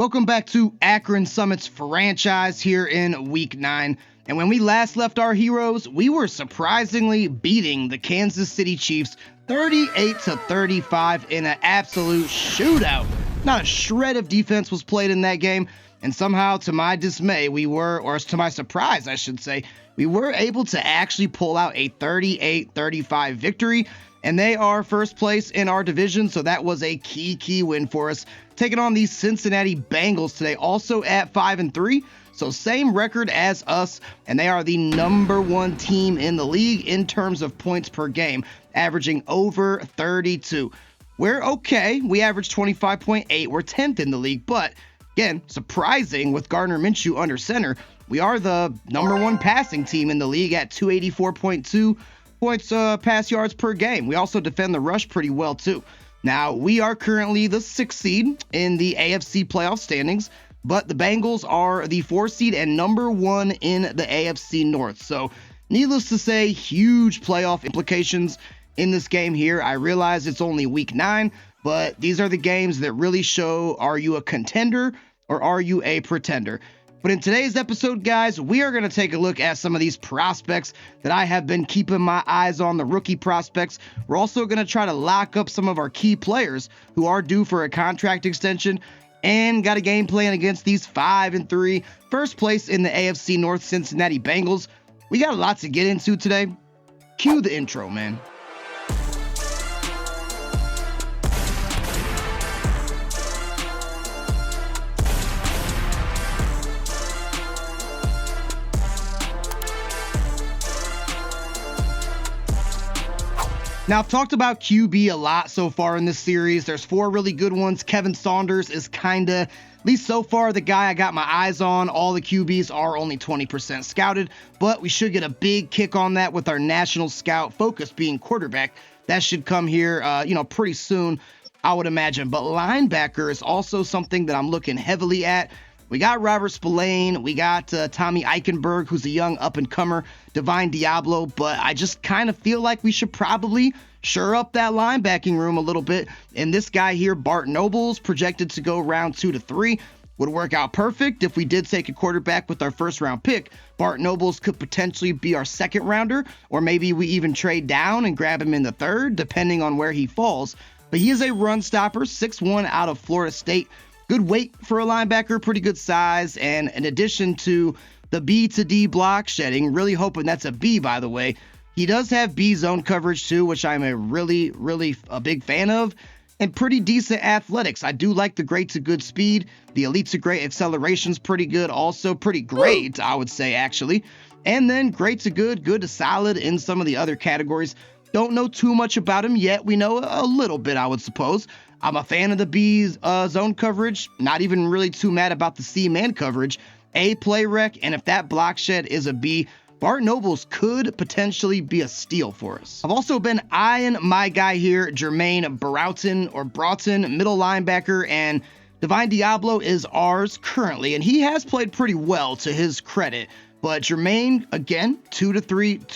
Welcome back to Akron Summits Franchise here in Week 9. And when we last left our heroes, we were surprisingly beating the Kansas City Chiefs 38-35 in an absolute shootout. Not a shred of defense was played in that game. And somehow, to my dismay, or to my surprise, I should say, we were able to actually pull out a 38-35 victory. And they are first place in our division, so that was a key win for us. Taking on the Cincinnati Bengals today, also at 5-3, so same record as us, and they are the #1 team in the league in terms of points per game, averaging over 32. We're okay. We average 25.8. We're 10th in the league, but again, surprising with Gardner Minshew under center, we are the #1 passing team in the league at 284.2 points pass yards per game. We also defend the rush pretty well too. Now, we are currently the 6th seed in the AFC playoff standings, but the Bengals are the 4th seed and #1 in the AFC North. So, needless to say, huge playoff implications in this game here. I realize it's only Week 9, but these are the games that really show, are you a contender or are you a pretender? But in today's episode, guys, we are going to take a look at some of these prospects that I have been keeping my eyes on, the rookie prospects. We're also going to try to lock up some of our key players who are due for a contract extension, and got a game plan against these 5-3, first place in the AFC North Cincinnati Bengals. We got a lot to get into today. Cue the intro, man. Now, I've talked about QB a lot so far in this series. There's 4 really good ones. Kevin Saunders is kinda, at least so far, the guy I got my eyes on. All the QBs are only 20% scouted, but we should get a big kick on that with our national scout focus being quarterback. That should come here, pretty soon, I would imagine. But linebacker is also something that I'm looking heavily at. We got Robert Spillane, we got Tommy Eichenberg, who's a young up-and-comer, Divine Diablo, but I just kind of feel like we should probably shore up that linebacking room a little bit. And this guy here, Bart Nobles, projected to go round 2 to 3, would work out perfect if we did take a quarterback with our first-round pick. Bart Nobles could potentially be our second-rounder, or maybe we even trade down and grab him in the 3rd, depending on where he falls. But he is a run stopper, 6'1", out of Florida State. Good weight for a linebacker, pretty good size, and in addition to the B to D block shedding, really hoping that's a B, by the way, he does have B zone coverage too, which I'm a really a big fan of, and pretty decent athletics. I do like the great to good speed. The elite to great acceleration's pretty good, also pretty great, I would say, actually. And then great to good to solid in some of the other categories. Don't know too much about him yet. We know a little bit, I would suppose. I'm a fan of the B zone coverage. Not even really too mad about the C man coverage. A play rec, and if that block shed is a B, Bart Nobles could potentially be a steal for us. I've also been eyeing my guy here, Jermaine Broughton, middle linebacker, and Divine Diablo is ours currently, and he has played pretty well to his credit. But Jermaine, again,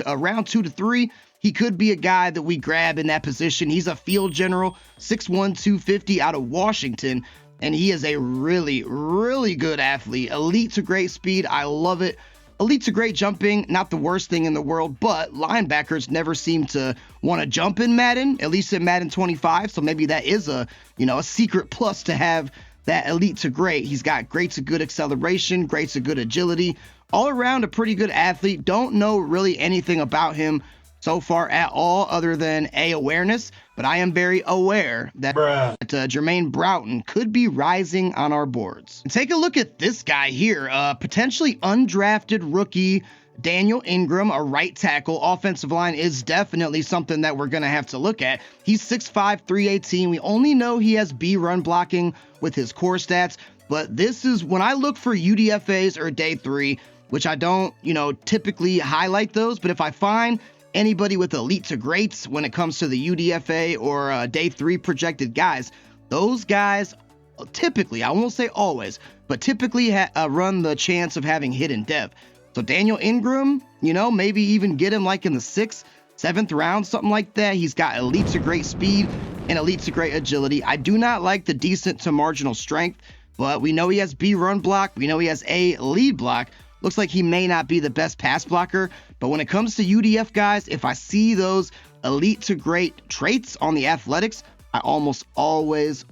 round 2 to 3, he could be a guy that we grab in that position. He's a field general, 6'1", 250 out of Washington, and he is a really good athlete. Elite to great speed. I love it. Elite to great jumping, not the worst thing in the world, but linebackers never seem to want to jump in Madden, at least in Madden 25, so maybe that is a secret plus to have that elite to great. He's got great to good acceleration, great to good agility, all around a pretty good athlete. Don't know really anything about him so far at all, other than awareness, but I am very aware that Jermaine Broughton could be rising on our boards. And take a look at this guy here, potentially undrafted rookie Daniel Ingram, a right tackle. Offensive line is definitely something that we're going to have to look at. He's 6'5", 318. We only know he has B run blocking with his core stats, but this is when I look for UDFAs or day 3, which I don't, typically highlight those, but if I find anybody with elite to greats when it comes to the UDFA or day 3 projected guys, those guys typically, I won't say always, but typically run the chance of having hidden depth. So Daniel Ingram, maybe even get him like in the 6th, 7th round, something like that. He's got elite to great speed and elite to great agility. I do not like the decent to marginal strength. but we know he has B run block. We know he has A lead block. Looks like he may not be the best pass blocker, but when it comes to UDF guys, if I see those elite to great traits on the athletics, I almost always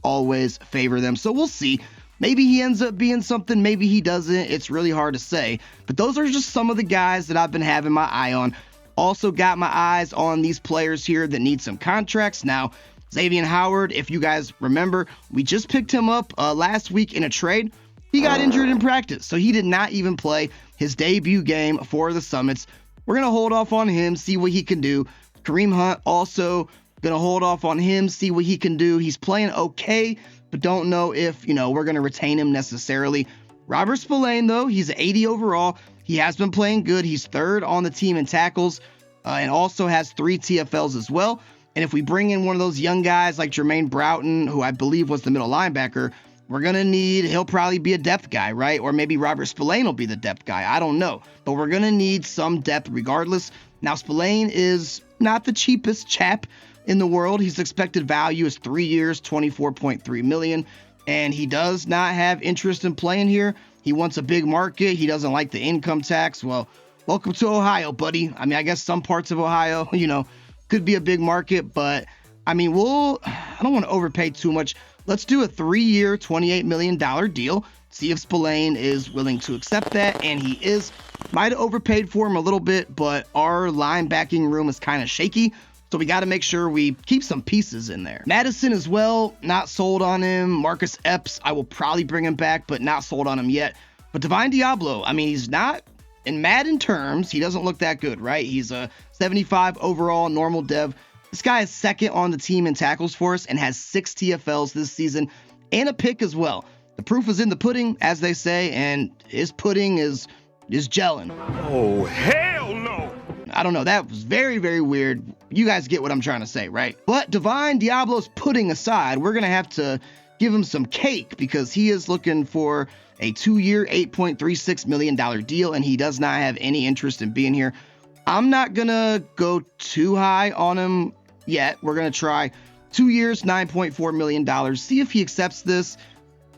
favor them. So we'll see. Maybe he ends up being something, maybe he doesn't. It's really hard to say. But those are just some of the guys that I've been having my eye on. Also got my eyes on these players here that need some contracts. Now, Xavier Howard, if you guys remember, we just picked him up last week in a trade. He got injured in practice, so he did not even play his debut game for the Summits. We're going to hold off on him, see what he can do. Kareem Hunt also going to hold off on him, see what he can do. He's playing okay, but don't know if, we're going to retain him necessarily. Robert Spillane, though, he's 80 overall. He has been playing good. He's third on the team in tackles and also has 3 TFLs as well. And if we bring in one of those young guys like Jermaine Broughton, who I believe was the middle linebacker, we're going to need, he'll probably be a depth guy, right? Or maybe Robert Spillane will be the depth guy. I don't know. But we're going to need some depth regardless. Now, Spillane is not the cheapest chap in the world. His expected value is 3 years, $24.3 million. And he does not have interest in playing here. He wants a big market. He doesn't like the income tax. Well, welcome to Ohio, buddy. I mean, I guess some parts of Ohio, could be a big market. But, I mean, I don't want to overpay too much. Let's do a 3-year, $28 million deal. See if Spillane is willing to accept that. And he is. Might have overpaid for him a little bit, but our linebacking room is kind of shaky. So we got to make sure we keep some pieces in there. Madison as well, not sold on him. Marcus Epps, I will probably bring him back, but not sold on him yet. But Divine Diablo, I mean, he's not, in Madden terms, he doesn't look that good, right? He's a 75 overall normal dev. This guy is second on the team in tackles for us and has 6 TFLs this season and a pick as well. The proof is in the pudding, as they say, and his pudding is gelling. Oh, hell no! I don't know. That was very, very weird. You guys get what I'm trying to say, right? But Divine Diablo's pudding aside, we're going to have to give him some cake because he is looking for a 2-year, $8.36 million deal, and he does not have any interest in being here. I'm not going to go too high on him yet. We're going to try 2 years, $9.4 million. See if he accepts this.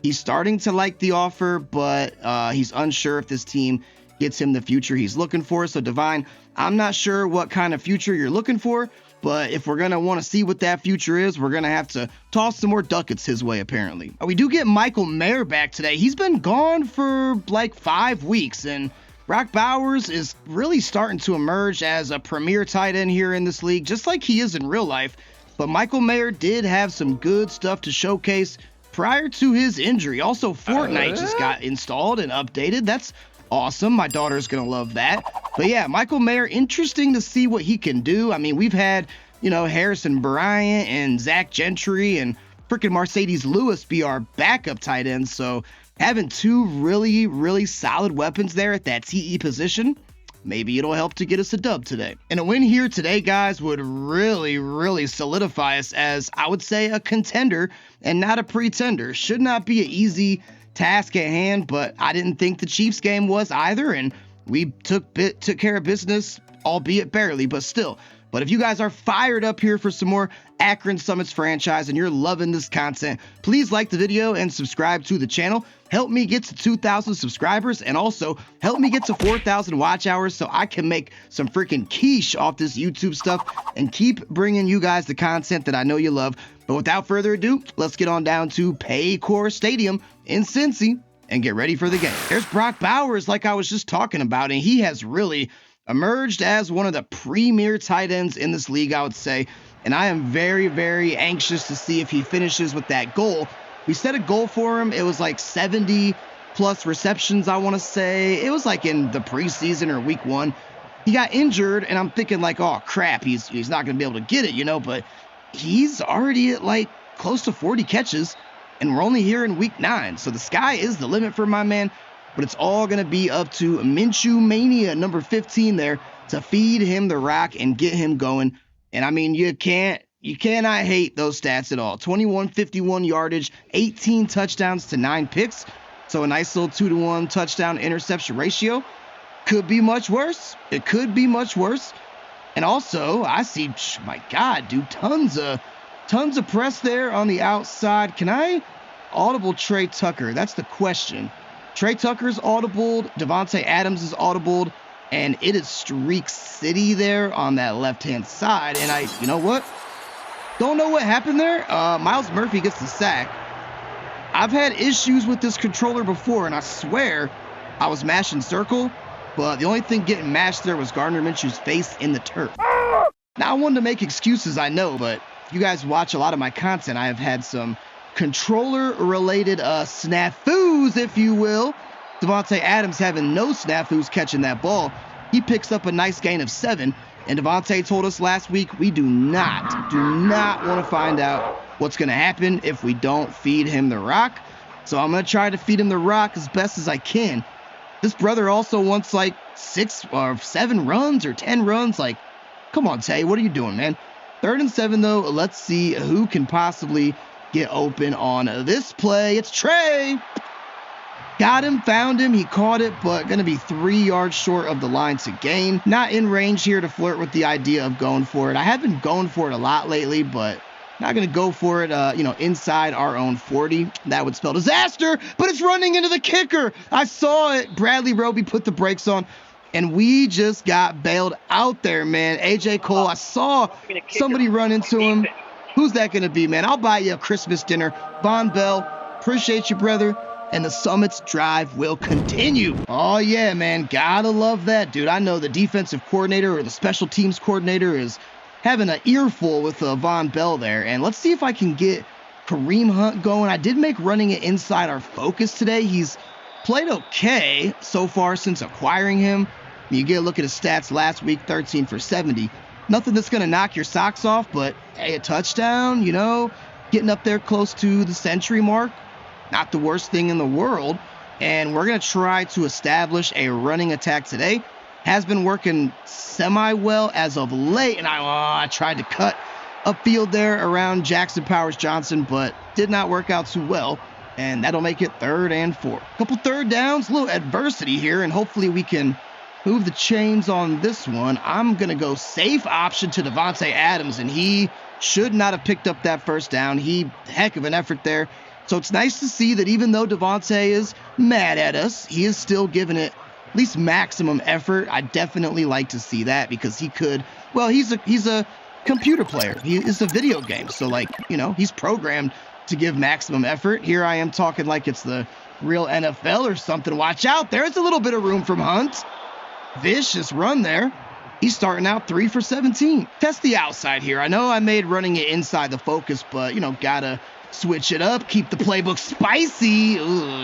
He's starting to like the offer, but he's unsure if this team gets him the future he's looking for. So Divine, I'm not sure what kind of future you're looking for, but if we're going to want to see what that future is, we're going to have to toss some more ducats his way, apparently. We do get Michael Mayer back today. He's been gone for like 5 weeks, and Brock Bowers is really starting to emerge as a premier tight end here in this league, just like he is in real life. But Michael Mayer did have some good stuff to showcase prior to his injury. Also, Fortnite just got installed and updated. That's awesome. My daughter's going to love that. But yeah, Michael Mayer, interesting to see what he can do. I mean, we've had, Harrison Bryant and Zach Gentry and freaking Mercedes Lewis be our backup tight ends. So having 2 really, really solid weapons there at that TE position, maybe it'll help to get us a dub today. And a win here today, guys, would really, really solidify us as, I would say, a contender and not a pretender. Should not be an easy task at hand, but I didn't think the Chiefs game was either, and we took care of business, albeit barely, but still. But if you guys are fired up here for some more Akron Summits Franchise and you're loving this content, please like the video and subscribe to the channel. Help me get to 2,000 subscribers and also help me get to 4,000 watch hours so I can make some freaking quiche off this YouTube stuff and keep bringing you guys the content that I know you love. But without further ado, let's get on down to Paycor Stadium in Cincy and get ready for the game. There's Brock Bowers, like I was just talking about, and he has really emerged as one of the premier tight ends in this league, I would say. And I am very, very anxious to see if he finishes with that goal. We set a goal for him. It was like 70 plus receptions, I want to say. It was like in the preseason or week 1. He got injured, and I'm thinking like, oh, crap, he's not going to be able to get it, but he's already at like close to 40 catches, and we're only here in week 9. So the sky is the limit for my man. But it's all going to be up to Minshew Mania, number 15 there, to feed him the rock and get him going. And I mean, you cannot hate those stats at all. 2151 yardage, 18 touchdowns to 9 picks. So a nice little 2-to-1 touchdown interception ratio. Could be much worse. It could be much worse. And also, I see, my God, dude, tons of press there on the outside. Can I audible Trey Tucker? That's the question. Trey Tucker's audibled, Davante Adams is audibled, and it is Streak City there on that left-hand side. And you know what? Don't know what happened there. Myles Murphy gets the sack. I've had issues with this controller before, and I swear I was mashing circle, but the only thing getting mashed there was Gardner Minshew's face in the turf. Now, I wanted to make excuses, I know, but if you guys watch a lot of my content, I have had some controller-related snafus, if you will. Davante Adams having no snafus catching that ball. He picks up a nice gain of 7. And Davante told us last week we do not want to find out what's going to happen if we don't feed him the rock. So I'm going to try to feed him the rock as best as I can. This brother also wants like 6 or 7 runs or 10 runs. Like, come on, Tay, what are you doing, man? 3rd and 7, though. Let's see who can possibly get open on this play. It's Trey. Got him, found him, he caught it, but going to be 3 yards short of the line to gain. Not in range here to flirt with the idea of going for it. I have been going for it a lot lately, but not going to go for it, inside our own 40. That would spell disaster, but it's running into the kicker. I saw it. Bradley Roby put the brakes on, and we just got bailed out there, man. AJ Cole, I saw somebody run into him. Who's that going to be, man? I'll buy you a Christmas dinner. Von Bell, appreciate you, brother. And the Summits drive will continue. Oh, yeah, man. Gotta love that, dude. I know the defensive coordinator or the special teams coordinator is having an earful with Von Bell there. And let's see if I can get Kareem Hunt going. I did make running it inside our focus today. He's played okay so far since acquiring him. You get a look at his stats last week, 13 for 70. Nothing that's going to knock your socks off, but hey, a touchdown, getting up there close to the century mark. Not the worst thing in the world. And we're going to try to establish a running attack today. Has been working semi-well as of late. And I tried to cut upfield there around Jackson Powers Johnson, but did not work out too well. And that'll make it 3rd and 4. Couple 3rd downs, a little adversity here, and hopefully we can move the chains on this one. I'm going to go safe option to Davante Adams, and he should not have picked up that 1st down. Heck of an effort there. So it's nice to see that even though Davante is mad at us, he is still giving it at least maximum effort. I definitely like to see that because he could, well, he's a computer player. He is a video game. So he's programmed to give maximum effort. Here I am talking like it's the real NFL or something. Watch out. There's a little bit of room from Hunt. Vicious run there. He's starting out 3 for 17. Test the outside here. I know I made running it inside the focus, but, gotta switch it up, keep the playbook spicy.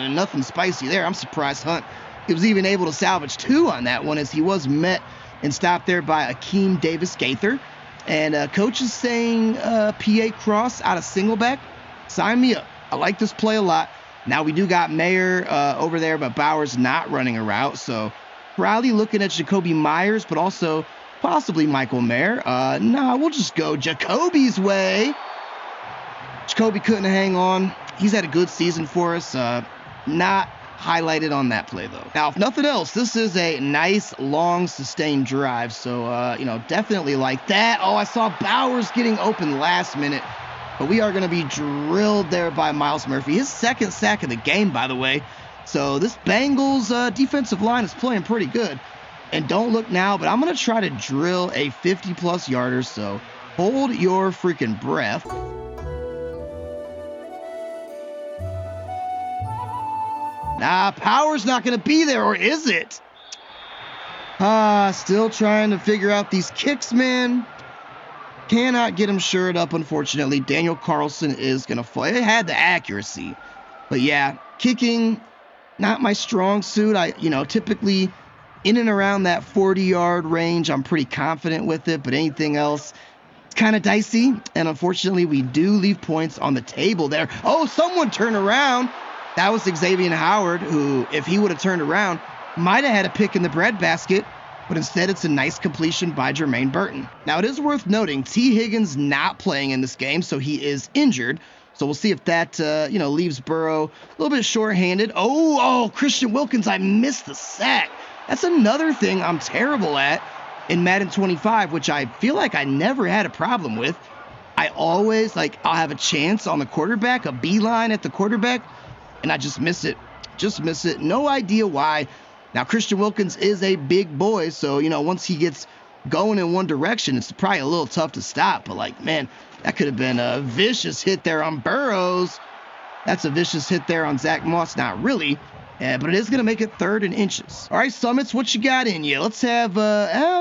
Nothing spicy there. I'm surprised Hunt was even able to salvage 2 on that one, as he was met and stopped there by Akeem Davis-Gaither. And coach is saying PA cross out of single back. Sign me up. I like this play a lot. Now we do got Mayer over there, but Bowers not running a route. So probably looking at Jacoby Myers, but also possibly Michael Mayer. We'll just go Jacoby's way. Jacoby couldn't hang on. He's had a good season for us. Not highlighted on that play, though. Now, if nothing else, this is a nice, long, sustained drive. So, definitely like that. Oh, I saw Bowers getting open last minute. But we are going to be drilled there by Myles Murphy. His 2nd sack of the game, by the way. So this Bengals defensive line is playing pretty good. And don't look now, but I'm going to try to drill a 50-plus yarder. So hold your freaking breath. Nah, Power's not going to be there, or is it? Still trying to figure out these kicks, man. Cannot get him shored up, unfortunately. Daniel Carlson is going to fall. It had the accuracy. But yeah, kicking, not my strong suit. Typically in and around that 40-yard range, I'm pretty confident with it. But anything else, it's kind of dicey. And unfortunately, we do leave points on the table there. Oh, someone turned around. That was Xavier Howard, who, if he would have turned around, might have had a pick in the breadbasket, but instead it's a nice completion by Jermaine Burton. Now, it is worth noting, T. Higgins not playing in this game, so he is injured. So we'll see if that, leaves Burrow a little bit shorthanded. Oh, Christian Wilkins, I missed the sack. That's another thing I'm terrible at in Madden 25, which I feel like I never had a problem with. I always, I'll have a chance on the quarterback, a beeline at the quarterback, and I just miss it. Just miss it. No idea why. Now, Christian Wilkins is a big boy, so, once he gets going in one direction, it's probably a little tough to stop. But, man, that could have been a vicious hit there on Burrows. That's a vicious hit there on Zach Moss. Not really, but it is going to make it 3rd and inches. All right, Summits, what you got in you? Let's have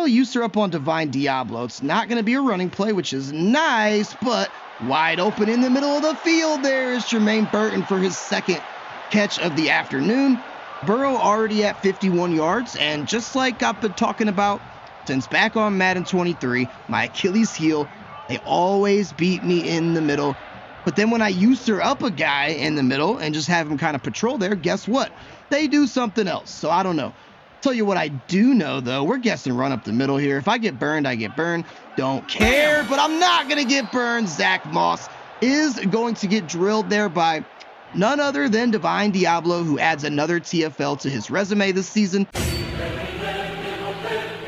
User up on Divine Diablo. It's not going to be a running play, which is nice, but wide open in the middle of the field there is Jermaine Burton for his 2nd catch of the afternoon. Burrow already at 51 yards, and just like I've been talking about since back on Madden 23, my Achilles heel, they always beat me in the middle. But then when I user up a guy in the middle and just have him kind of patrol there, guess what? They do something else. So I don't know. Tell you what I do know, though. We're guessing run up the middle here. If I get burned, I get burned. Don't care, but I'm not going to get burned. Zach Moss is going to get drilled there by none other than Divine Diablo, who adds another TFL to his resume this season.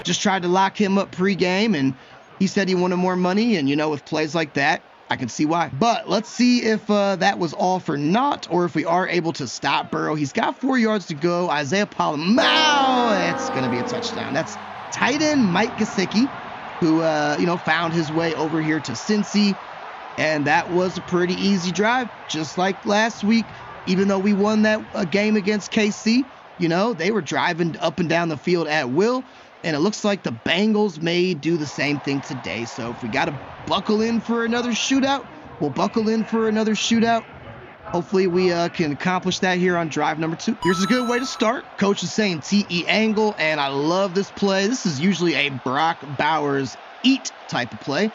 Just tried to lock him up pregame, and he said he wanted more money, and with plays like that, I can see why. But let's see if that was all for naught, or if we are able to stop Burrow. He's got 4 yards to go. Isaiah Palomao, it's going to be a touchdown. That's tight end Mike Gesicki, who, found his way over here to Cincy. And that was a pretty easy drive, just like last week. Even though we won that game against KC, they were driving up and down the field at will. And it looks like the Bengals may do the same thing today. So if we got to buckle in for another shootout, we'll buckle in for another shootout. Hopefully we can accomplish that here on drive number 2. Here's a good way to start. Coach is saying TE angle, and I love this play. This is usually a Brock Bowers eat type of play.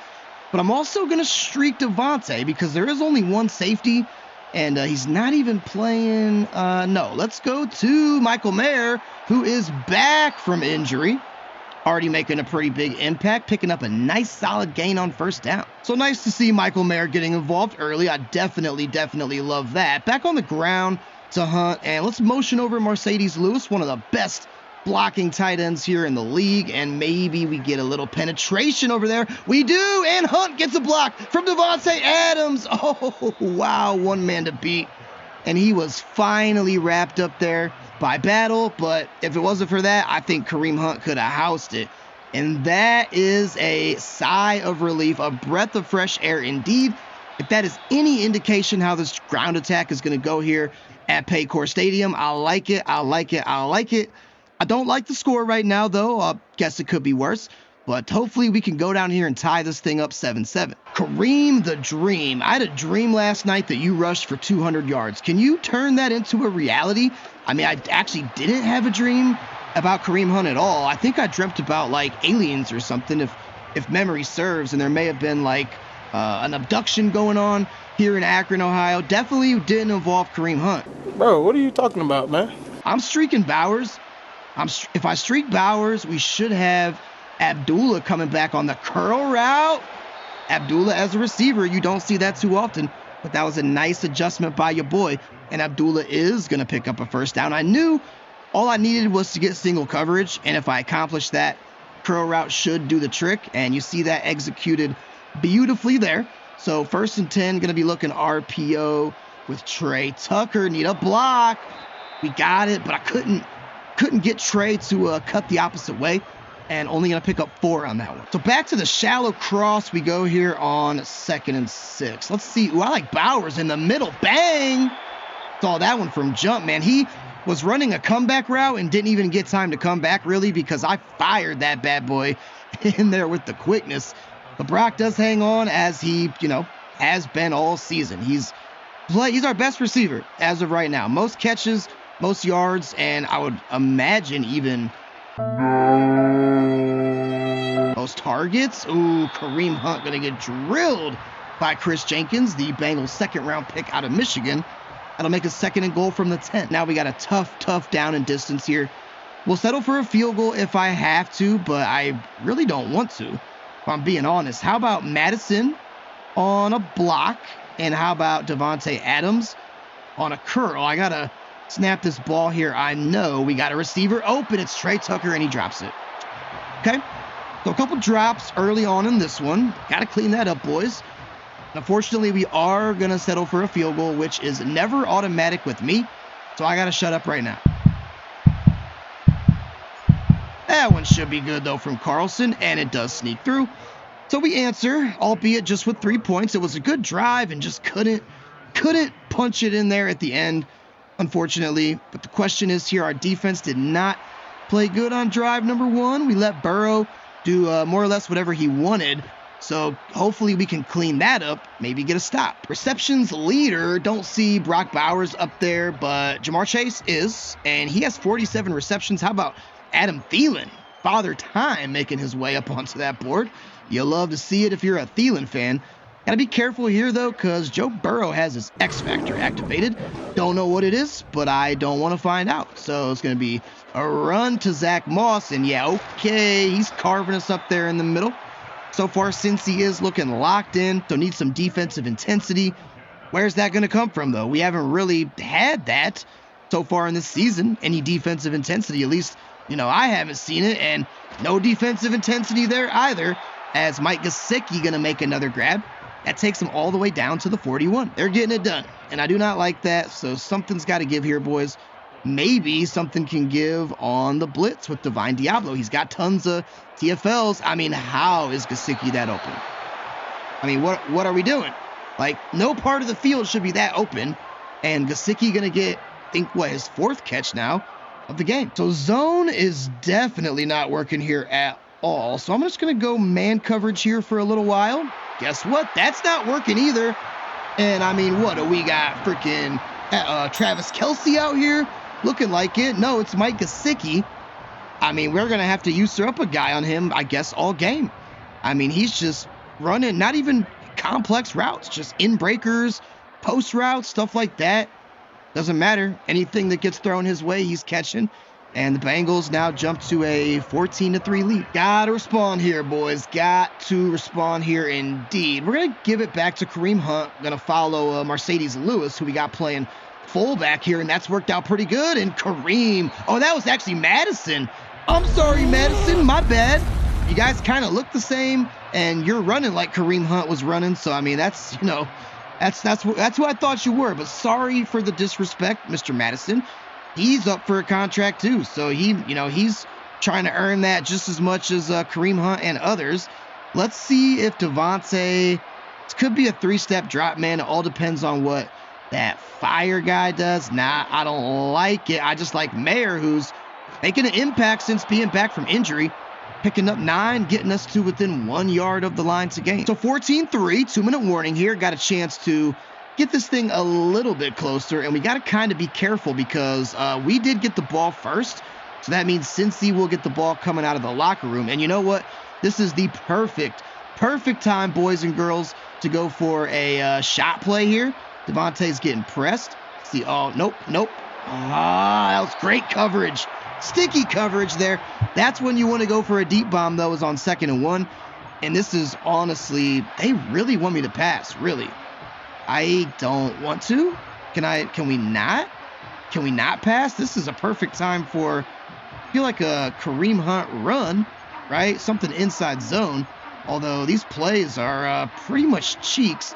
But I'm also going to streak Devontae because there is only one safety, and he's not even playing. No, let's go to Michael Mayer, who is back from injury. Already making a pretty big impact, picking up a nice solid gain on 1st down. So nice to see Michael Mayer getting involved early. I definitely love that. Back on the ground to Hunt, and let's motion over Mercedes Lewis, one of the best blocking tight ends here in the league, and maybe we get a little penetration over there. We do, and Hunt gets a block from Davante Adams. Oh, wow, one man to beat. And he was finally wrapped up there by Battle, but if it wasn't for that, I think Kareem Hunt could have housed it. And that is a sigh of relief, a breath of fresh air indeed. If that is any indication how this ground attack is going to go here at Paycor Stadium, I like it. I don't like the score right now, though. I guess it could be worse. But hopefully we can go down here and tie this thing up 7-7. Kareem the Dream. I had a dream last night that you rushed for 200 yards. Can you turn that into a reality? I mean, I actually didn't have a dream about Kareem Hunt at all. I think I dreamt about, aliens or something, if memory serves. And there may have been, an abduction going on here in Akron, Ohio. Definitely didn't involve Kareem Hunt. Bro, what are you talking about, man? I'm streaking Bowers. If I streak Bowers, we should have Abdullah coming back on the curl route. Abdullah as a receiver, you don't see that too often, but that was a nice adjustment by your boy, and Abdullah is going to pick up a 1st down. I knew all I needed was to get single coverage, and if I accomplish that, curl route should do the trick, and you see that executed beautifully there. So 1st and 10, going to be looking RPO with Trey Tucker. Need a block. We got it, but I couldn't get Trey to cut the opposite way, and only going to pick up 4 on that one. So back to the shallow cross we go here on 2nd and 6. Let's see. Ooh, I like Bowers in the middle. Bang! Saw that one from jump, man. He was running a comeback route and didn't even get time to come back, really, because I fired that bad boy in there with the quickness. But Brock does hang on, as he, has been all season. He's our best receiver as of right now. Most catches, most yards, and I would imagine even most targets. Ooh, Kareem Hunt going to get drilled by Chris Jenkins, the Bengals 2nd-round pick out of Michigan. That'll make a 2nd and goal from the 10. Now we got a tough down and distance here. We'll settle for a field goal if I have to, but I really don't want to, if I'm being honest. How about Madison on a block? And how about Davante Adams on a curl? I got to snap this ball here. I know we got a receiver open. It's Trey Tucker, and he drops it. Okay, so a couple drops early on in this one. Got to clean that up, boys. Unfortunately, we are going to settle for a field goal, which is never automatic with me. So I got to shut up right now. That one should be good, though, from Carlson, and it does sneak through. So we answer, albeit just with 3 points. It was a good drive and just couldn't punch it in there at the end, unfortunately. But the question is here, our defense did not play good on drive number 1. We let Burrow do more or less whatever he wanted. So hopefully we can clean that up, maybe get a stop. Receptions leader, don't see Brock Bowers up there, but Jamar Chase is, and he has 47 receptions. How about Adam Thielen? Father Time making his way up onto that board. You'll love to see it if you're a Thielen fan. Gotta be careful here, though, because Joe Burrow has his X Factor activated. Don't know what it is, but I don't want to find out. So it's going to be a run to Zach Moss, and yeah, okay, he's carving us up there in the middle. So far, since he is looking locked in, so needs some defensive intensity. Where's that going to come from, though? We haven't really had that so far in this season, any defensive intensity. At least, I haven't seen it, and no defensive intensity there either, as Mike Gesicki going to make another grab. That takes him all the way down to the 41. They're getting it done, and I do not like that, so something's got to give here, boys. Maybe something can give on the blitz with Divine Diablo. He's got tons of TFLs. I mean, how is Gesicki that open? I mean, what are we doing? Like, no part of the field should be that open, and Gesicki going to get, I think, his 4th catch now of the game. So zone is definitely not working here at all, so I'm just going to go man coverage here for a little while. Guess what? That's not working either. And I mean, what do we got? Freaking Travis Kelce out here looking like it? No, it's Mike Gesicki. I mean, we're going to have to usurp a guy on him, I guess, all game. I mean, he's just running not even complex routes, just in breakers, post routes, stuff like that. Doesn't matter. Anything that gets thrown his way, he's catching. And the Bengals now jump to a 14-3 lead. Gotta respond here, boys. Got to respond here indeed. We're going to give it back to Kareem Hunt. Going to follow Mercedes Lewis, who we got playing fullback here, and that's worked out pretty good. And Kareem. Oh, that was actually Madison. I'm sorry, Madison. My bad. You guys kind of look the same, and you're running like Kareem Hunt was running. So, I mean, that's who I thought you were. But sorry for the disrespect, Mr. Madison. He's up for a contract too, so he's trying to earn that just as much as Kareem Hunt and others. Let's see if Devontae, this could be a 3-step drop, man. It all depends on what that fire guy does. Nah, I don't like it. I just like Mayer, who's making an impact since being back from injury, picking up 9, getting us to within 1 yard of the line to gain. So 14-3, 2-minute warning here. Got a chance to get this thing a little bit closer, and we got to kind of be careful because we did get the ball first, so that means Cincy will get the ball coming out of the locker room. And you know what? This is the perfect time, boys and girls, to go for a shot play here. Devontae's getting pressed. See, oh, nope. That was great coverage. Sticky coverage there. That's when you want to go for a deep bomb, though, is on 2nd and 1. And this is honestly, they really want me to pass, really. I don't want to. Can we not? Can we not pass? This is a perfect time for, I feel like a Kareem Hunt run, right? Something inside zone. Although these plays are pretty much cheeks.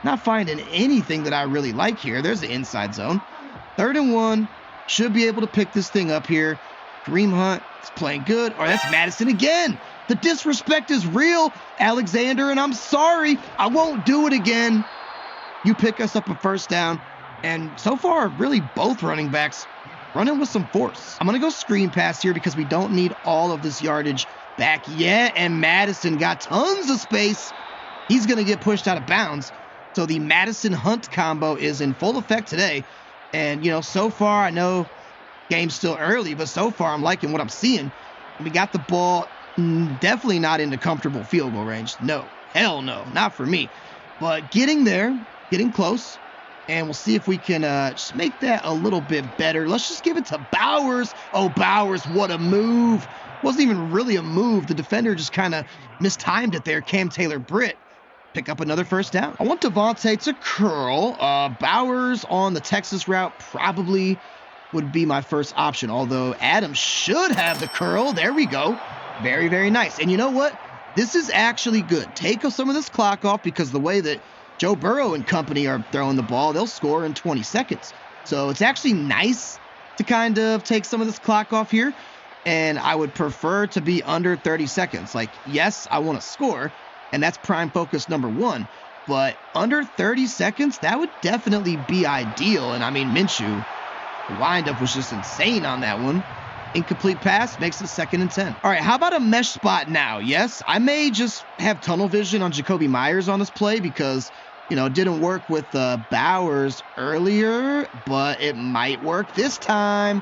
Not finding anything that I really like here. There's the inside zone. 3rd and 1. Should be able to pick this thing up here. Kareem Hunt is playing good. Or that's Madison again. The disrespect is real, Alexander, and I'm sorry. I won't do it again. You pick us up a 1st down, and so far, really both running backs running with some force. I'm going to go screen pass here because we don't need all of this yardage back yet, and Madison got tons of space. He's going to get pushed out of bounds. So the Madison-Hunt combo is in full effect today, and, so far, I know game's still early, but so far, I'm liking what I'm seeing. We got the ball definitely not into comfortable field goal range. No, hell no, not for me. But getting there, getting close, and we'll see if we can just make that a little bit better. Let's just give it to Bowers. Oh, Bowers, what a move. Wasn't even really a move. The defender just kind of mistimed it there. Cam Taylor-Britt pick up another 1st down. I want Devontae to curl. Bowers on the Texas route probably would be my first option, although Adam should have the curl. There we go. Very, very nice. And you know what? This is actually good. Take some of this clock off because the way that Joe Burrow and company are throwing the ball, they'll score in 20 seconds. So it's actually nice to kind of take some of this clock off here. And I would prefer to be under 30 seconds. Like, yes, I want to score, and that's prime focus number one. But under 30 seconds, that would definitely be ideal. And I mean, Minshew, the windup was just insane on that one. Incomplete pass makes it 2nd and 10. All right, how about a mesh spot now? Yes, I may just have tunnel vision on Jacoby Myers on this play because, it didn't work with Bowers earlier, but it might work this time.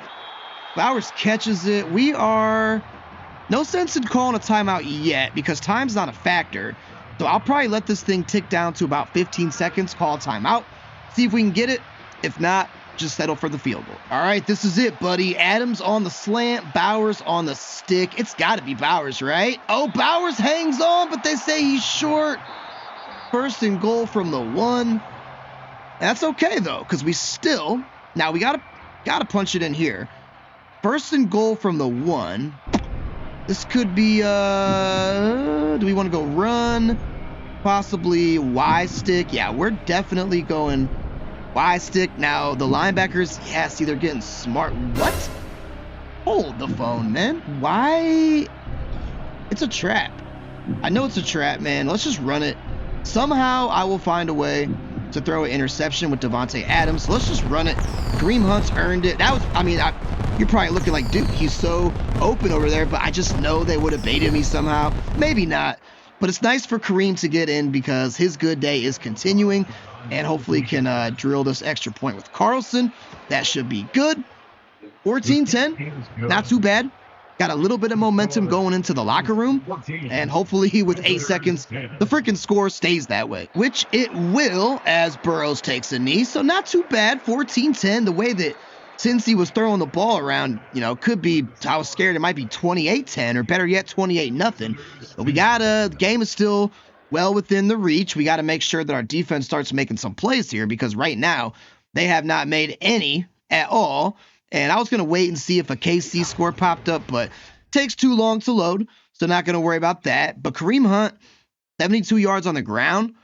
Bowers catches it. No sense in calling a timeout yet because time's not a factor. So I'll probably let this thing tick down to about 15 seconds, call a timeout, see if we can get it. If not, just settle for the field goal. All right, this is it, buddy. Adams on the slant, Bowers on the stick. It's got to be Bowers, right? Oh, Bowers hangs on, but they say he's short. 1st and goal from the 1. That's okay, though, because we gotta punch it in here. 1st and goal from the 1. This could be, do we want to go run? Possibly Y stick. Yeah, we're definitely going Y stick. Now, the linebackers, see, they're getting smart. What? Hold the phone, man. Why? It's a trap. I know it's a trap, man. Let's just run it. Somehow, I will find a way to throw an interception with Devontae Adams. So let's just run it. Kareem Hunt's earned it. You're probably looking like, dude, he's so open over there, but I just know they would have baited me somehow. Maybe not. But it's nice for Kareem to get in because his good day is continuing and hopefully can drill this extra point with Carlson. That should be good. 14-10. Not too bad. Got a little bit of momentum going into the locker room, and hopefully with 8 seconds, the freaking score stays that way, which it will as Burrows takes a knee. So not too bad, 14-10. The way that Cincy was throwing the ball around, could be, I was scared it might be 28-10 or better yet, 28-0. But the game is still well within the reach. We got to make sure that our defense starts making some plays here because right now they have not made any at all. And I was going to wait and see if a KC score popped up, but it takes too long to load, so not going to worry about that. But Kareem Hunt, 72 yards on the ground.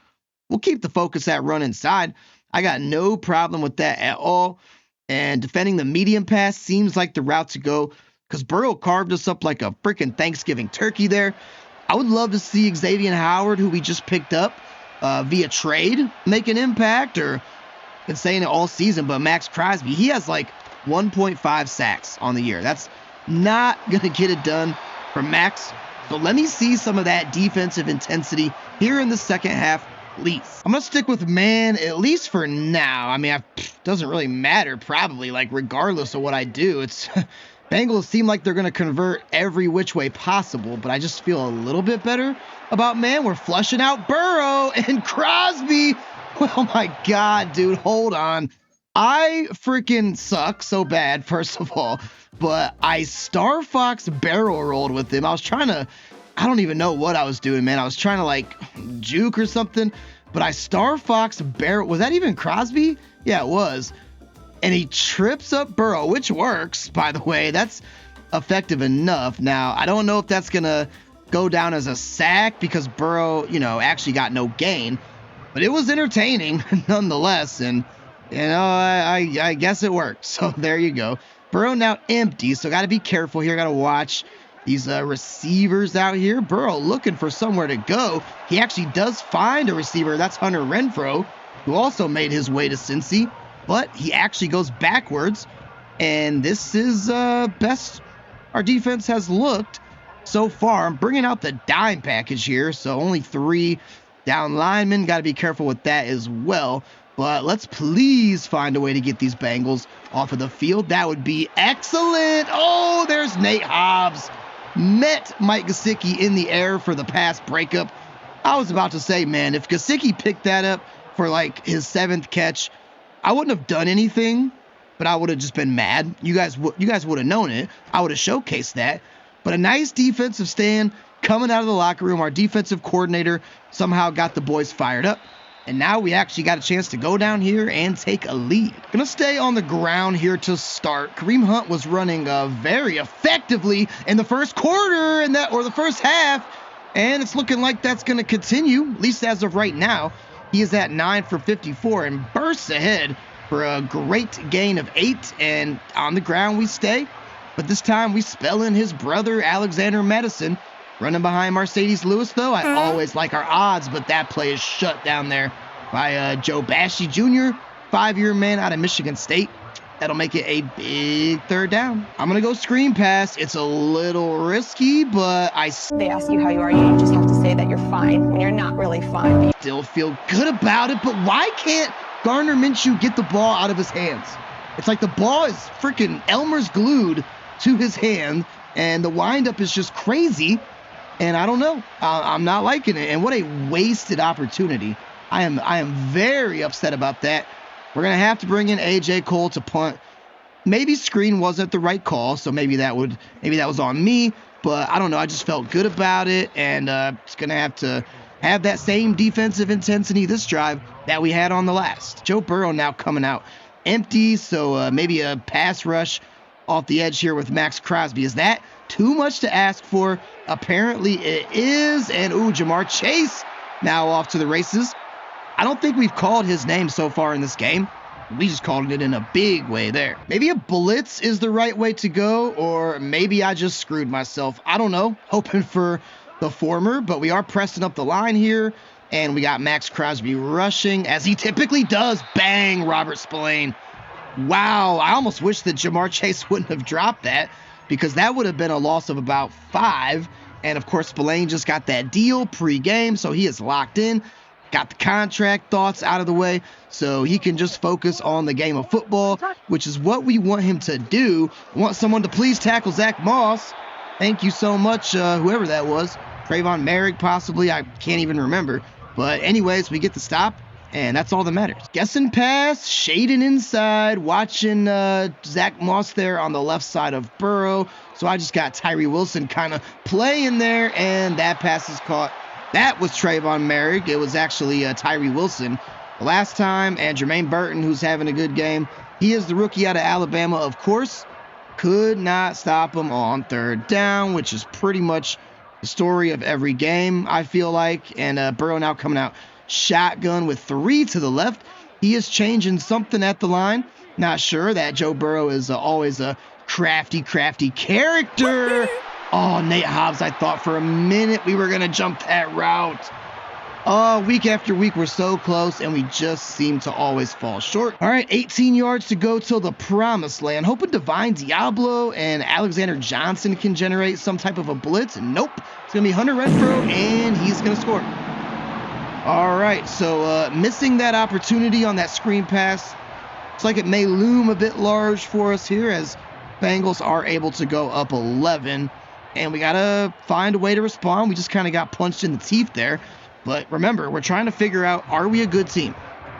We'll keep the focus at run inside. I got no problem with that at all. And defending the medium pass seems like the route to go because Burrow carved us up like a freaking Thanksgiving turkey there. I would love to see Xavier Howard, who we just picked up via trade, make an impact, or been saying it all season, but Max Crosby, he has like 1.5 sacks on the year. That's not going to get it done for Max. So let me see some of that defensive intensity here in the second half, please. I'm going to stick with man, at least for now. I mean, it doesn't really matter, probably, like, regardless of what I do. It's Bengals seem like they're going to convert every which way possible, but I just feel a little bit better about man. We're flushing out Burrow and Crosby. Oh, my God, dude, hold on. I freaking suck so bad, first of all, but I Star Fox barrel rolled with him. I don't even know what I was doing, man. I was trying to like juke or something, but I Star Fox barrel. Was that even Crosby? Yeah, it was. And he trips up Burrow, which works, by the way. That's effective enough. Now, I don't know if that's going to go down as a sack because Burrow, actually got no gain, but it was entertaining nonetheless. And I guess it worked. So there you go. Burrow now empty, so got to be careful here. Got to watch these receivers out here. Burrow looking for somewhere to go. He actually does find a receiver. That's Hunter Renfrow, who also made his way to Cincy, but he actually goes backwards. And this is best our defense has looked so far. I'm bringing out the dime package here, so only 3 down linemen. Got to be careful with that as well. But let's please find a way to get these Bengals off of the field. That would be excellent. Oh, there's Nate Hobbs. Met Mike Gesicki in the air for the pass breakup. I was about to say, man, if Gesicki picked that up for like his 7th catch, I wouldn't have done anything, but I would have just been mad. You guys would have known it. I would have showcased that. But a nice defensive stand coming out of the locker room. Our defensive coordinator somehow got the boys fired up. And now we actually got a chance to go down here and take a lead. Gonna stay on the ground here to start. Kareem Hunt was running very effectively in the first quarter or the first half. And it's looking like that's gonna continue, at least as of right now. He is at 9 for 54 and bursts ahead for a great gain of 8. And on the ground we stay. But this time we spell in his brother, Alexander Madison. Running behind Mercedes Lewis, though. I always like our odds, but that play is shut down there by Joe Bashy Jr., 5-year man out of Michigan State. That'll make it a big third down. I'm going to go screen pass. It's a little risky, but they ask you how you are, you just have to say that you're fine when you're not really fine. Still feel good about it, but why can't Gardner Minshew get the ball out of his hands? It's like the ball is freaking Elmer's glued to his hand, and the windup is just crazy. And I don't know. I'm not liking it. And what a wasted opportunity. I am very upset about that. We're going to have to bring in A.J. Cole to punt. Maybe screen wasn't the right call, so maybe that was on me. But I don't know. I just felt good about it. And it's going to have that same defensive intensity this drive that we had on the last. Joe Burrow now coming out empty, so maybe a pass rush off the edge here with Max Crosby. Is that too much to ask for? Apparently it is. And Jamar Chase now off to the races. I don't think we've called his name so far in this game. We just called it in a big way there. Maybe a blitz is the right way to go, or maybe I just screwed myself. I don't know. Hoping for the former, but we are pressing up the line here, and we got Max Crosby rushing, as he typically does. Bang, Robert Spillane. Wow, I almost wish that Jamar Chase wouldn't have dropped that, because that would have been a loss of about 5. And of course, Spillane just got that deal pre-game, so he is locked in. Got the contract thoughts out of the way, so he can just focus on the game of football, which is what we want him to do. Want someone to please tackle Zach Moss. Thank you so much, whoever that was. Trayvon Merrick, possibly. I can't even remember. But anyways, we get the stop, and that's all that matters. Guessing pass, shading inside, watching Zach Moss there on the left side of Burrow. So I just got Tyree Wilson kind of playing there, and that pass is caught. That was Trayvon Merrick. It was actually Tyree Wilson the last time, and Jermaine Burton, who's having a good game. He is the rookie out of Alabama, of course. Could not stop him on third down, which is pretty much the story of every game, I feel like. And Burrow now coming out shotgun with 3 to the left. He is changing something at the line. Not sure. That Joe Burrow is always a crafty character. Oh, Nate Hobbs, I thought for a minute we were going to jump that route. Oh, week after week, we're so close, and we just seem to always fall short. All right, 18 yards to go till the promised land. Hoping Divine Diablo and Alexander Johnson can generate some type of a blitz. Nope. It's going to be Hunter Renfrow, and he's going to score. All right, so missing that opportunity on that screen pass. Looks like it may loom a bit large for us here, as Bengals are able to go up 11. And we got to find a way to respond. We just kind of got punched in the teeth there. But remember, we're trying to figure out, are we a good team?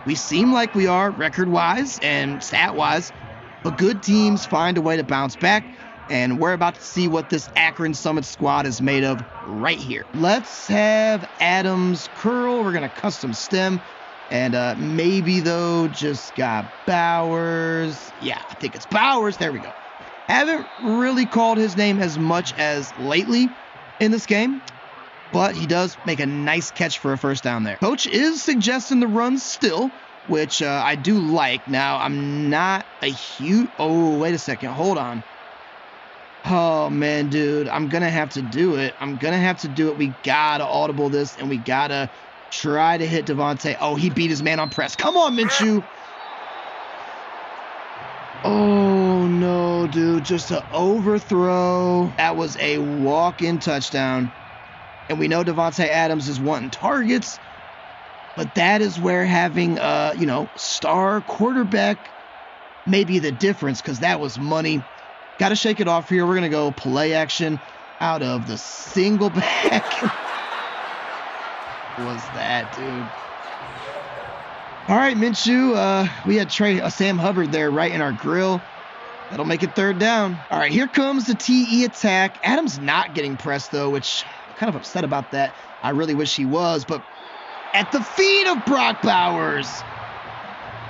We seem like we are record-wise and stat-wise. But good teams find a way to bounce back. And we're about to see what this Akron Summits squad is made of right here. Let's have Adams curl. We're going to custom stem. And maybe, though, just got Bowers. Yeah, I think it's Bowers. There we go. Haven't really called his name as much as lately in this game, but he does make a nice catch for a first down there. Coach is suggesting the run still, which I do like. Now, I'm not a huge... Oh, wait a second. Hold on. Oh, man, dude. I'm going to have to do it. We got to audible this, and we got to try to hit Devontae. Oh, he beat his man on press. Come on, Minshew. Oh, no, dude. Just an overthrow. That was a walk-in touchdown. And we know Devontae Adams is wanting targets. But that is where having, star quarterback may be the difference, because that was money. Got to shake it off here. We're going to go play action out of the single back. What was that, dude? All right, Minshew, we had Sam Hubbard there right in our grill. That'll make it third down. All right, here comes the TE attack. Adams not getting pressed, though, which I'm kind of upset about that. I really wish he was, but at the feet of Brock Bowers.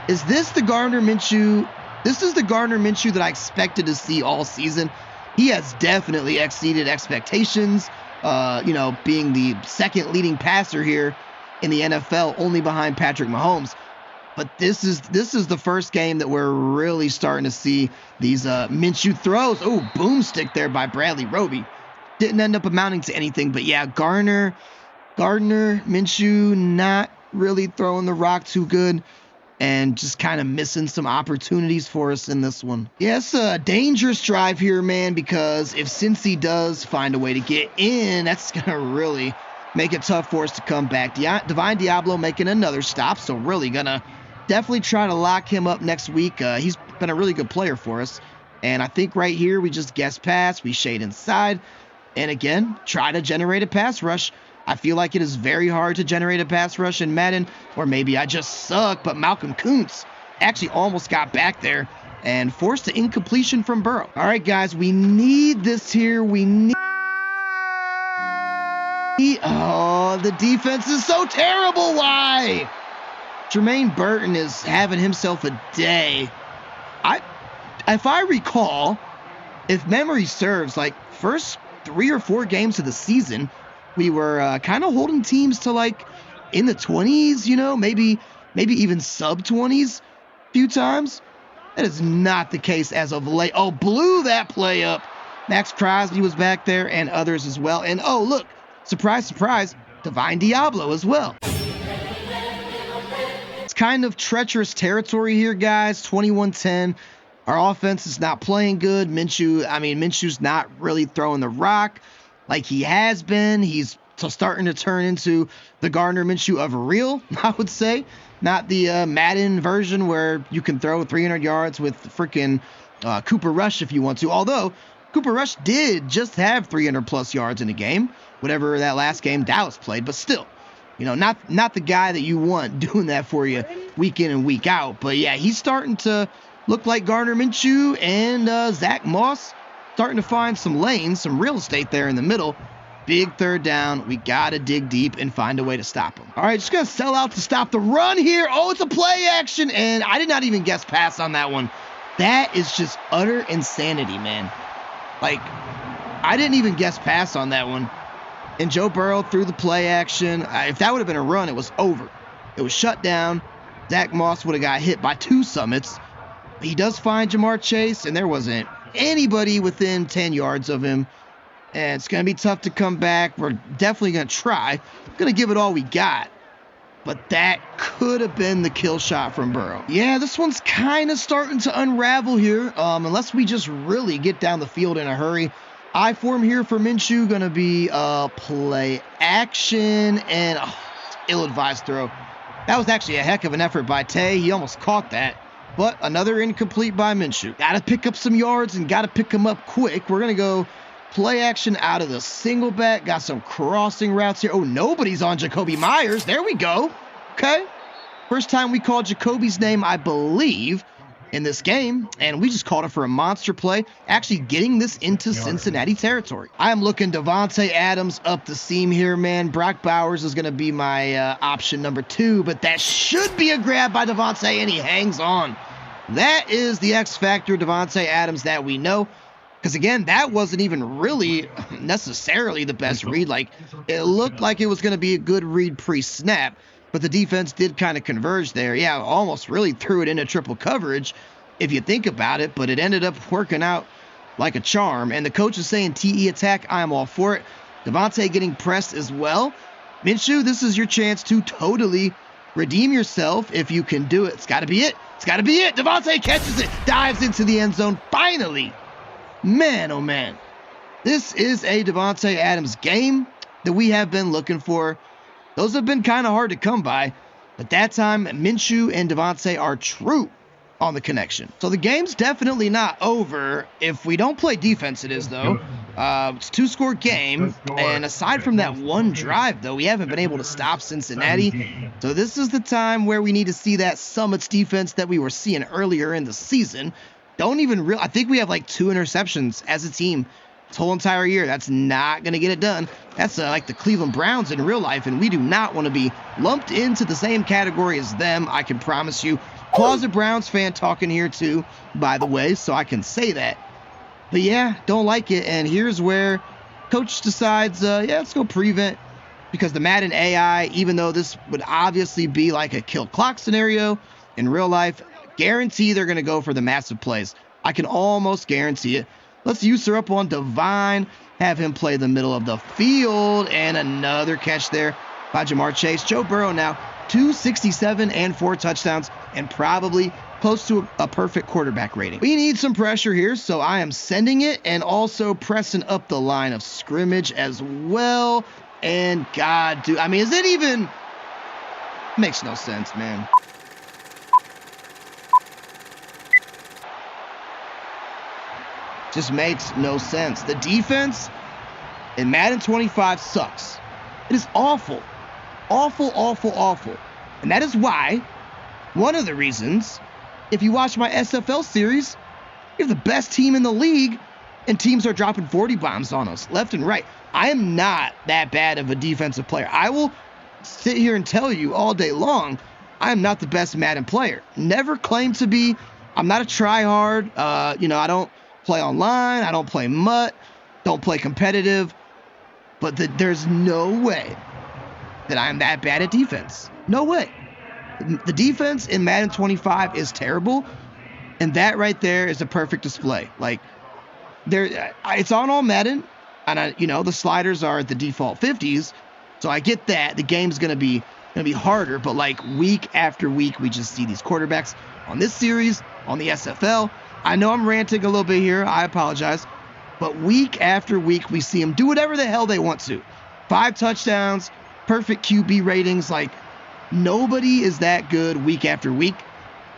Is this the Gardner Minshew? This is the Gardner Minshew that I expected to see all season. He has definitely exceeded expectations, being the second leading passer here. in the NFL, only behind Patrick Mahomes. But this is the first game that we're really starting to see these Minshew throws. Oh, boomstick there by Bradley Roby. Didn't end up amounting to anything, but yeah, Gardner, Minshew not really throwing the rock too good and just kind of missing some opportunities for us in this one. Yeah, it's a dangerous drive here, man, because if Cincy does find a way to get in, that's going to really make it tough for us to come back. Divine Diablo making another stop, so really going to definitely try to lock him up next week. He's been a really good player for us. And I think right here we just guess pass, we shade inside, and again, try to generate a pass rush. I feel like it is very hard to generate a pass rush in Madden, or maybe I just suck, but Malcolm Kuntz actually almost got back there and forced the incompletion from Burrow. All right, guys, we need this here. We need... Oh, the defense is so terrible. Why? Jermaine Burton is having himself a day. If I recall, if memory serves, like first 3 or 4 games of the season, we were kind of holding teams to like in the 20s, you know, maybe even sub 20s a few times. That is not the case as of late. Oh, blew that play up. Max Crosby was back there and others as well. And oh, look, surprise, surprise, Divine Diablo as well. It's kind of treacherous territory here, guys. 21-10. Our offense is not playing good. Minshew's not really throwing the rock like he has been. He's starting to turn into the Gardner Minshew of real, I would say. Not the Madden version where you can throw 300 yards with freaking Cooper Rush if you want to. Although, Cooper Rush did just have 300-plus yards in a game, whatever that last game Dallas played. But still, you know, not the guy that you want doing that for you week in and week out. But yeah, he's starting to look like Gardner Minshew, and Zach Moss starting to find some lanes, some real estate there in the middle. Big third down. We got to dig deep and find a way to stop him. All right, just going to sell out to stop the run here. Oh, it's a play action, and I did not even guess pass on that one. That is just utter insanity, man. Like, I didn't even guess pass on that one. And Joe Burrow threw the play action. If that would have been a run, it was over. It was shut down. Zach Moss would have got hit by 2 Summits. He does find Jamar Chase, and there wasn't anybody within 10 yards of him. And it's going to be tough to come back. We're definitely going to try. Going to give it all we got. But that could have been the kill shot from Burrow. Yeah, this one's kind of starting to unravel here. Unless we just really get down the field in a hurry. I form here for Minshew. Going to be play action and ill-advised throw. That was actually a heck of an effort by Tay. He almost caught that. But another incomplete by Minshew. Got to pick up some yards and got to pick them up quick. We're going to go play action out of the single back. Got some crossing routes here. Oh, nobody's on Jacoby Myers. There we go. Okay. First time we called Jacoby's name, I believe, in this game. And we just called it for a monster play. Actually getting this into Cincinnati territory. I am looking Davante Adams up the seam here, man. Brock Bowers is going to be my option number 2. But that should be a grab by Davante, and he hangs on. That is the X factor Davante Adams that we know. Because, again, that wasn't even really necessarily the best read. Like, it looked like it was going to be a good read pre-snap, but the defense did kind of converge there. Yeah, almost really threw it into triple coverage, if you think about it, but it ended up working out like a charm. And the coach is saying TE attack. I'm all for it. Davante getting pressed as well. Minshew, this is your chance to totally redeem yourself if you can do it. It's got to be it. It's got to be it. Davante catches it, dives into the end zone, finally. Man, oh man, this is a Davante Adams game that we have been looking for. Those have been kind of hard to come by, but that time Minshew and Davante are true on the connection. So the game's definitely not over. If we don't play defense, it is though. It's a 2-score game, and aside from that one drive though, we haven't been able to stop Cincinnati. So this is the time where we need to see that Summits defense that we were seeing earlier in the season. I think we have like 2 interceptions as a team this whole entire year. That's not going to get it done. That's like the Cleveland Browns in real life, and we do not want to be lumped into the same category as them, I can promise you. Closet Browns fan talking here too, by the way, so I can say that. But yeah, don't like it, and here's where coach decides, yeah, let's go prevent. because the Madden AI, even though this would obviously be like a kill clock scenario in real life, guarantee they're going to go for the massive plays. I can almost guarantee it. Let's use her up on Divine, have him play the middle of the field, and another catch there by Jamar Chase. Joe Burrow now 267 and 4 touchdowns, and probably close to a perfect quarterback rating. We need some pressure here, so I am sending it and also pressing up the line of scrimmage as well. And God, dude, I mean, is it even... Makes no sense, man. Just makes no sense. The defense in Madden 25 sucks. It is awful. Awful, awful, awful. And that is why, one of the reasons, if you watch my SFL series, we have the best team in the league, and teams are dropping 40 bombs on us left and right. I am not that bad of a defensive player. I will sit here and tell you all day long, I am not the best Madden player. Never claimed to be. I'm not a try-hard. I don't play online. I don't play MUT. Don't play competitive. But there's no way that I'm that bad at defense. No way. The defense in Madden 25 is terrible, and that right there is a perfect display. Like, it's on all Madden, and the sliders are at the default 50s, so I get that the game's gonna be harder. But like week after week, we just see these quarterbacks on this series, on the SFL. I know I'm ranting a little bit here. I apologize, but week after week, we see them do whatever the hell they want to. 5 touchdowns, perfect QB ratings. Like, nobody is that good week after week,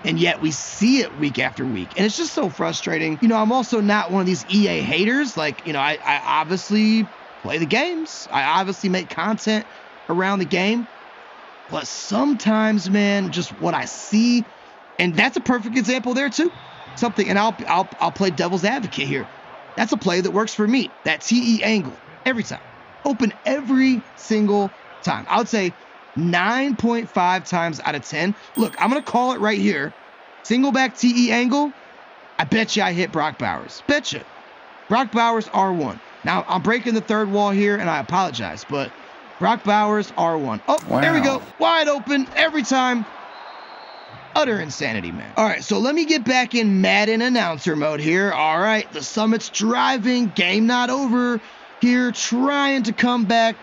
and yet we see it week after week. And it's just so frustrating. I'm also not one of these EA haters. Like, I obviously play the games. I obviously make content around the game. But sometimes, man, just what I see, and that's a perfect example there too. And I'll play devil's advocate here. That's a play that works for me. That TE angle, every time. Open every single time. I would say 9.5 times out of 10. Look, I'm going to call it right here. Single back TE angle. I bet you I hit Brock Bowers. Bet you. Brock Bowers R1. Now, I'm breaking the third wall here, and I apologize, but Brock Bowers R1. Oh, wow. There we go. Wide open every time. Utter insanity, man. All right, so let me get back in Madden announcer mode here. All right, the Summit's driving. Game not over here. Trying to come back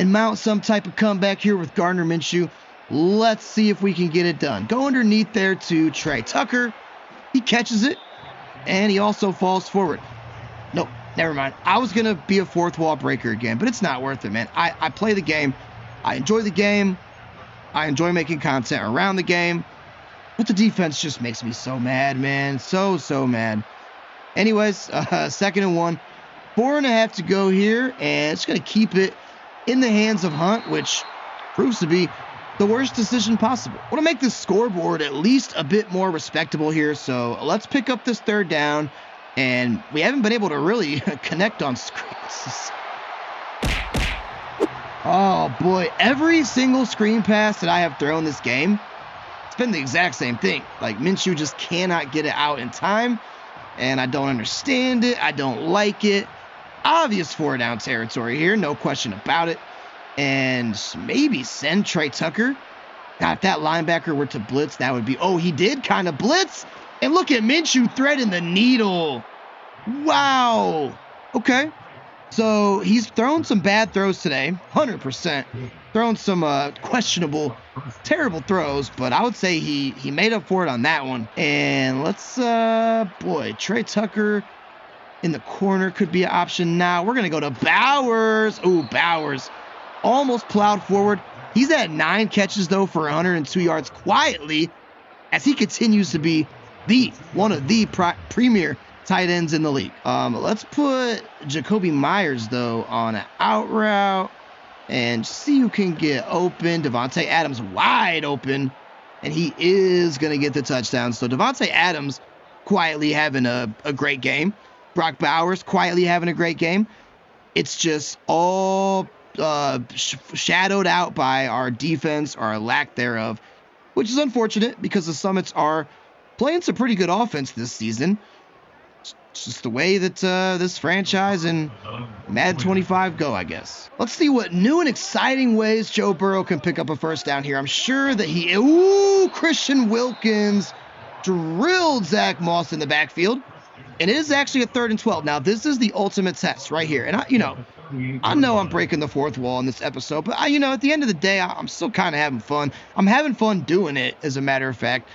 and mount some type of comeback here with Gardner Minshew. Let's see if we can get it done. Go underneath there to Trey Tucker. He catches it, and he also falls forward. Nope, never mind. I was going to be a fourth wall breaker again, but it's not worth it, man. I play the game. I enjoy the game. I enjoy making content around the game. But the defense just makes me so mad, man. So mad. Anyways, 2nd and 1. 4.5 to go here, and it's going to keep it in the hands of Hunt, which proves to be the worst decision possible. I want to make this scoreboard at least a bit more respectable here, so let's pick up this 3rd down, and we haven't been able to really connect on screens. Oh, boy. Every single screen pass that I have thrown this game, it's been the exact same thing. Like, Minshew just cannot get it out in time, and I don't understand it. I don't like it. Obvious 4-down territory here, no question about it. And maybe send Trey Tucker. God, if that linebacker were to blitz, that would be... Oh, he did kind of blitz. And look at Minshew threading the needle. Wow. Okay. So he's thrown some bad throws today, 100%. Thrown some questionable, terrible throws, but I would say he made up for it on that one. And let's, Trey Tucker in the corner could be an option now. We're going to go to Bowers. Ooh, Bowers almost plowed forward. He's at 9 catches, though, for 102 yards quietly as he continues to be one of the premier tight ends in the league. Let's put Jacoby Myers, though, on an out route and see who can get open. Devontae Adams wide open, and he is going to get the touchdown. So Devontae Adams quietly having a great game. Brock Bowers quietly having a great game. It's just all shadowed out by our defense, or our lack thereof, which is unfortunate because the Summits are playing some pretty good offense this season. It's just the way that this franchise and Madden 25 go, I guess. Let's see what new and exciting ways Joe Burrow can pick up a first down here. I'm sure that Christian Wilkins drilled Zach Moss in the backfield. And it is actually a 3rd and 12. Now, this is the ultimate test right here. And I know I'm breaking the fourth wall in this episode, but at the end of the day, I'm still kind of having fun. I'm having fun doing it, as a matter of fact.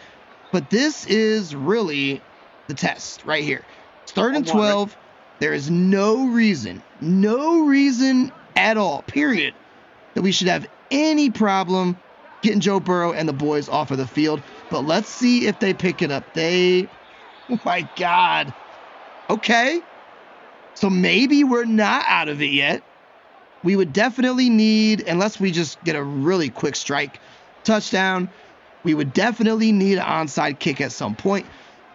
But this is really the test right here. It's 3rd and 12. There is no reason at all, period, that we should have any problem getting Joe Burrow and the boys off of the field. But let's see if they pick it up. Oh my God. Okay. So maybe we're not out of it yet. We would definitely need, unless we just get a really quick strike touchdown, we would definitely need an onside kick at some point.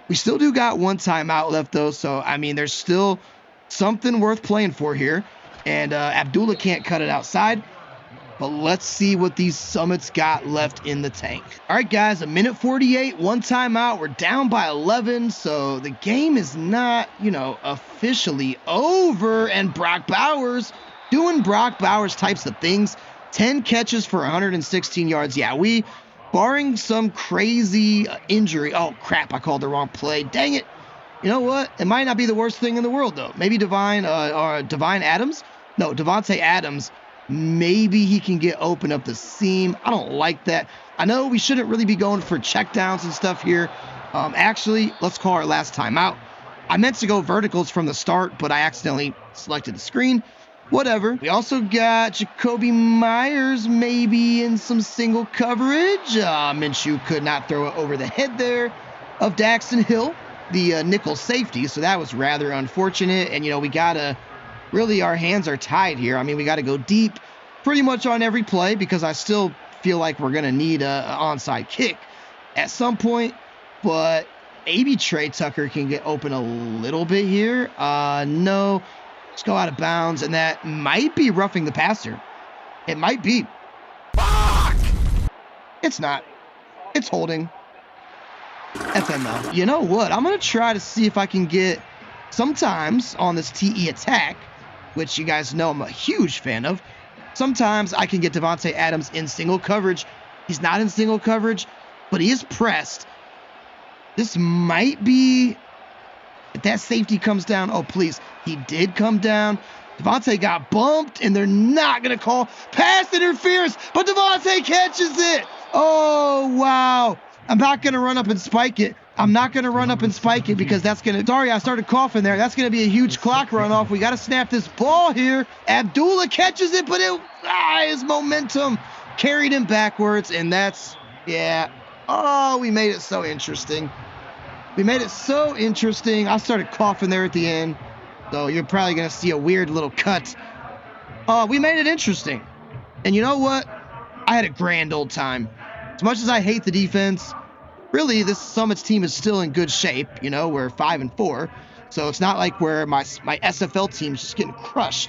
We still do got one timeout left, though. So, there's still something worth playing for here. And Abdullah can't cut it outside. But let's see what these Summits got left in the tank. All right, guys, 1:48, one timeout. We're down by 11, so the game is not, officially over. And Brock Bowers doing Brock Bowers types of things. 10 catches for 116 yards. Yeah, barring some crazy injury. Oh, crap, I called the wrong play. Dang it. You know what? It might not be the worst thing in the world, though. Maybe Devontae Adams. Maybe he can get open up the seam. I don't like that. I know we shouldn't really be going for checkdowns and stuff here. Actually, let's call our last timeout. I meant to go verticals from the start, but I accidentally selected the screen. Whatever. We also got Jacoby Myers maybe in some single coverage. Minshew could not throw it over the head there of Daxton Hill, the nickel safety. So that was rather unfortunate. And, we got to... Really, our hands are tied here. We got to go deep pretty much on every play because I still feel like we're going to need an onside kick at some point. But maybe Trey Tucker can get open a little bit here. No. Let's go out of bounds. And that might be roughing the passer. It might be. Fuck! It's not. It's holding. FML. You know what? I'm going to try to see if I can get sometimes on this TE attack, which you guys know I'm a huge fan of. Sometimes I can get Devontae Adams in single coverage. He's not in single coverage, but he is pressed. This might be... If that safety comes down... Oh, please. He did come down. Devontae got bumped, and they're not going to call pass interference, but Devontae catches it. Oh, wow. I'm not going to run up and spike it. Because that's going to... Sorry, I started coughing there. That's going to be a huge clock runoff. We got to snap this ball here. Abdullah catches it, but his momentum carried him backwards, and that's... Yeah. Oh, we made it so interesting. I started coughing there at the end, so you're probably going to see a weird little cut. We made it interesting. And you know what? I had a grand old time. As much as I hate the defense... Really, this Summits team is still in good shape. We're 5-4. So it's not like where my SFL team's just getting crushed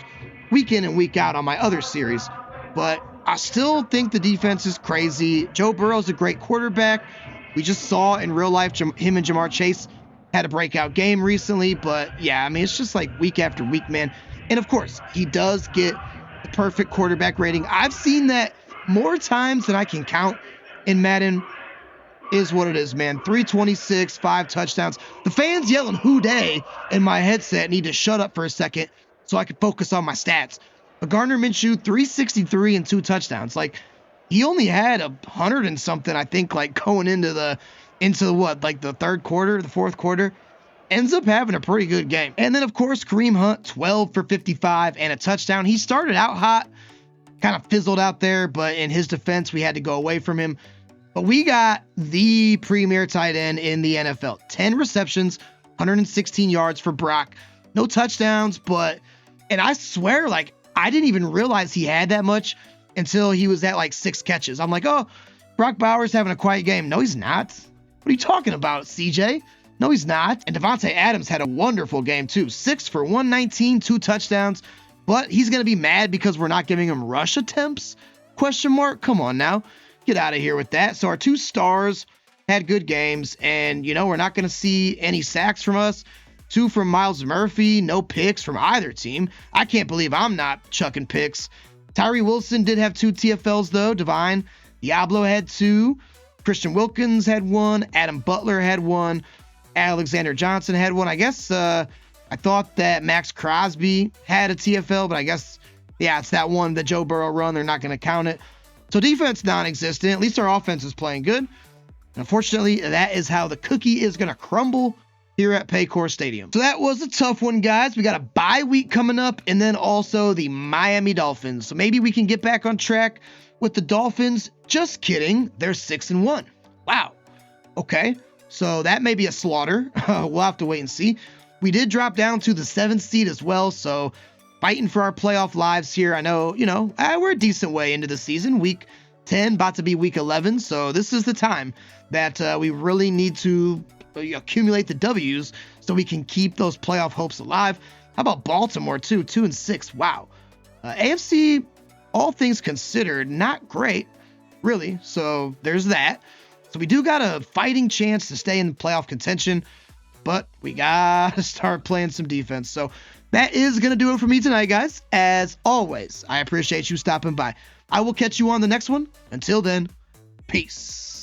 week in and week out on my other series. But I still think the defense is crazy. Joe Burrow's a great quarterback. We just saw in real life him and Jamar Chase had a breakout game recently. But yeah, it's just like week after week, man. And of course, he does get the perfect quarterback rating. I've seen that more times than I can count in Madden. Is what it is, man. 326, 5 touchdowns. The fans yelling "Who Dey" in my headset need to shut up for a second so I can focus on my stats. But Gardner Minshew, 363 and 2 touchdowns. He only had 100 and something, I think, going into the fourth quarter. Ends up having a pretty good game. And then, of course, Kareem Hunt, 12 for 55 and a touchdown. He started out hot, kind of fizzled out there, but in his defense, we had to go away from him. But we got the premier tight end in the NFL. 10 receptions, 116 yards for Brock. No touchdowns, and I swear, I didn't even realize he had that much until he was at 6 catches. I'm like, oh, Brock Bowers having a quiet game. No, he's not. What are you talking about, CJ? No, he's not. And Devontae Adams had a wonderful game, too. 6 for 119, 2 touchdowns. But he's going to be mad because we're not giving him rush attempts? ? Come on now. Get out of here with that. So our 2 stars had good games, and we're not going to see any sacks from us. 2 from Miles Murphy, no picks from either team. I can't believe I'm not chucking picks. Tyree Wilson did have 2 TFLs though. Divine Diablo had 2. Christian Wilkins had 1. Adam Butler had 1. Alexander Johnson had 1. I guess I thought that Max Crosby had a TFL, but I guess, yeah, it's that one that Joe Burrow run. They're not going to count it. So defense non-existent. At least our offense is playing good. And unfortunately, that is how the cookie is going to crumble here at Paycor Stadium. So that was a tough one, guys. We got a bye week coming up, and then also the Miami Dolphins. So maybe we can get back on track with the Dolphins. Just kidding. They're 6-1. Wow. Okay. So that may be a slaughter. We'll have to wait and see. We did drop down to the 7th seed as well. So fighting for our playoff lives here. I know, we're a decent way into the season. Week 10, about to be week 11. So this is the time that we really need to accumulate the W's so we can keep those playoff hopes alive. How about Baltimore too? 2-6. Wow. AFC, all things considered, not great, really. So there's that. So we do got a fighting chance to stay in playoff contention, but we got to start playing some defense. So that is going to do it for me tonight, guys. As always, I appreciate you stopping by. I will catch you on the next one. Until then, peace.